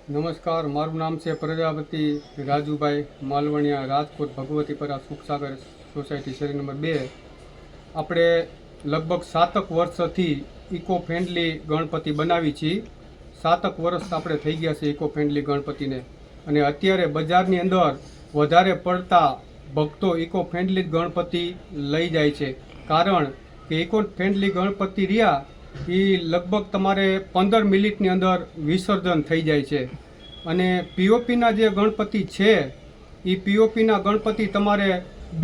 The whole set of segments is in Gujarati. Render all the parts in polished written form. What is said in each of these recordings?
નમસ્કાર, મારું નામ છે પ્રજાપતિ રાજુભાઈ માલવણિયા, રાજકોટ ભગવતીપરા સુખસાગર સોસાયટી શેરી નંબર 2. આપણે લગભગ 7 વર્ષથી ઇકો ફ્રેન્ડલી ગણપતિ બનાવી છીએ. 7 વર્ષ આપણે થઈ ગયા છે ઇકો ફ્રેન્ડલી ગણપતિને, અને અત્યારે બજારની અંદર વધારે પડતા ભક્તો ઇકો ફ્રેન્ડલી ગણપતિ લઈ જાય છે. કારણ કે ઇકો ફ્રેન્ડલી ગણપતિ રહ્યા એ લગભગ તમારે 15 મિનિટની અંદર વિસર્જન થઈ જાય છે. અને પીઓપીના જે ગણપતિ છે એ પીઓપીના ગણપતિ તમારે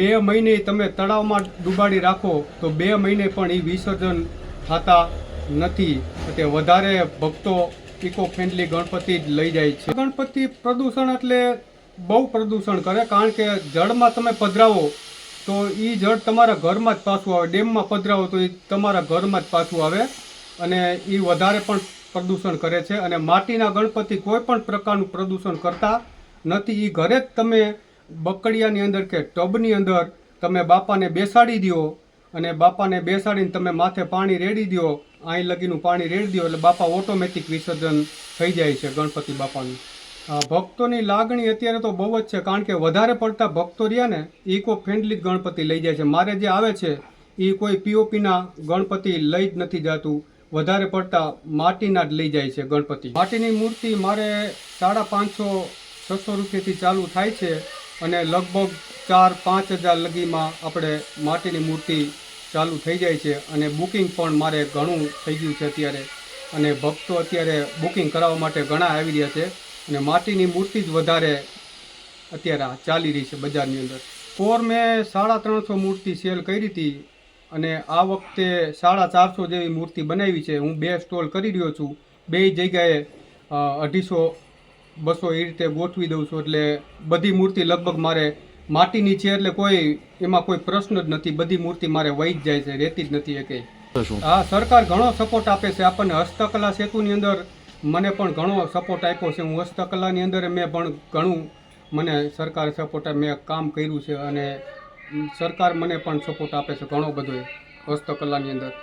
2 મહિને તમે તળાવમાં ડૂબાડી રાખો તો 2 મહિને પણ એ વિસર્જન થતા નથી. એટલે વધારે ભક્તો ઇકો ફ્રેન્ડલી ગણપતિ જ લઈ જાય છે. ગણપતિ પ્રદૂષણ એટલે બહુ પ્રદૂષણ કરે, કારણ કે જળમાં તમે પધરાવો તો એ જળ તમારા ઘરમાં જ પાછું આવે, ડેમમાં પધરાવો તો એ તમારા ઘરમાં જ પાછું આવે, અને એ વધારે પણ પ્રદૂષણ કરે છે. અને માટીના ગણપતિ કોઈ પણ પ્રકારનું પ્રદૂષણ કરતા નથી. એ ઘરે જ તમે બકડિયાની અંદર કે ટબની અંદર તમે બાપાને બેસાડી દો, અને બાપાને બેસાડીને તમે માથે પાણી રેડી દો, અહીં લગીનું પાણી રેડી દો, એટલે બાપા ઓટોમેટિક વિસર્જન થઈ જાય છે ગણપતિ બાપાનું. ભક્તોની લાગણી અત્યારે તો બહુ જ છે, કારણ કે વધારે પડતા ભક્તો રહ્યા ને ઇકો ફ્રેન્ડલી ગણપતિ લઈ જાય છે. મારે જે આવે છે એ કોઈ પીઓપીના ગણપતિ લઈ જ નથી જતું, વધારે પડતા માટીના જ લઈ જાય છે ગણપતિ. માટીની મૂર્તિ મારે 550-600 રૂપિયાથી ચાલુ થાય છે, અને લગભગ 4-5 હજાર લગીમાં આપણે માટીની મૂર્તિ ચાલુ થઈ જાય છે. અને બુકિંગ પણ મારે ઘણું થઈ ગયું છે અત્યારે, અને ભક્તો અત્યારે બુકિંગ કરાવવા માટે ઘણા આવી રહ્યા છે. અને માટીની મૂર્તિ જ વધારે અત્યારે ચાલી રહી છે બજારની અંદર. મેં 350 મૂર્તિ સેલ કરી હતી, અને આ વખતે 450 જેવી મૂર્તિ બનાવી છે. હું 2 સ્ટોલ કરી રહ્યો છું, 2 જગ્યાએ 250-200 એ રીતે ગોઠવી દઉં છું. એટલે બધી મૂર્તિ લગભગ મારે માટીની છે, એટલે એમાં કોઈ પ્રશ્ન જ નથી. બધી મૂર્તિ મારે વહી જ જાય છે, રહેતી જ નથી એકે. હા, સરકાર ઘણો સપોર્ટ આપે છે આપણને. હસ્તકલા સેતુની અંદર મને પણ ઘણો સપોર્ટ આપ્યો છે. હું હસ્તકલાની અંદર મેં પણ ઘણું મને સરકારે સપોર્ટ મેં કામ કર્યું છે, અને સરકાર મને પણ સપોર્ટ આપે છે ઘણો બધો હસ્તકલાની અંદર.